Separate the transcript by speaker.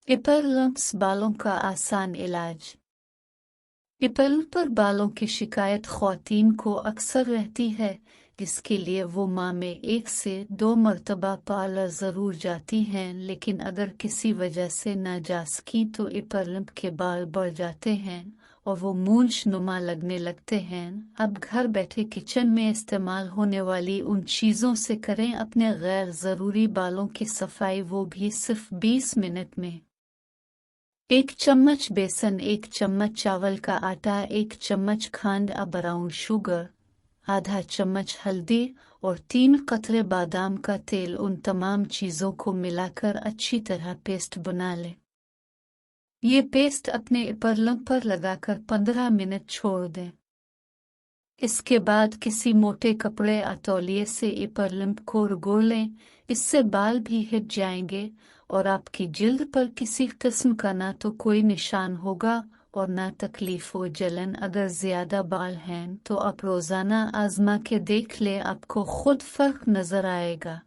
Speaker 1: इपरलम्प्स बालों का आसान इलाज। इपरल पर बालों की शिकायत ख़वातीन को अक्सर रहती है, जिसके लिए वो माह में 1 से 2 मरतबा पार्लर ज़रूर जाती हैं, लेकिन अगर किसी वजह से ना जा सकी तो इपरलम्प के बाल बढ़ जाते हैं और वो मूंछ नुमा लगने लगते हैं। अब घर बैठे किचन में इस्तेमाल होने वाली उन चीज़ों से करें अपने गैर ज़रूरी बालों की सफाई, वो भी सिर्फ 20 मिनट में। 1 चम्मच बेसन, 1 चम्मच चावल का आटा, 1 चम्मच खंड ब्राउन शुगर, आधा चम्मच हल्दी और 3 कतरे बादाम का तेल। उन तमाम चीज़ों को मिलाकर अच्छी तरह पेस्ट बना लें। ये पेस्ट अपने इपरलम्प पर लगाकर 15 मिनट छोड़ दें। इसके बाद किसी मोटे कपड़े या तौलिए से इपरलम्प को रगड़ लें, इससे बाल भी हिट जाएंगे और आपकी जिल्द पर किसी किस्म का ना तो कोई निशान होगा और ना तकलीफ व जलन। अगर ज़्यादा बाल हैं तो आप रोज़ाना आजमा के देख लें, आपको खुद फर्क नज़र आएगा।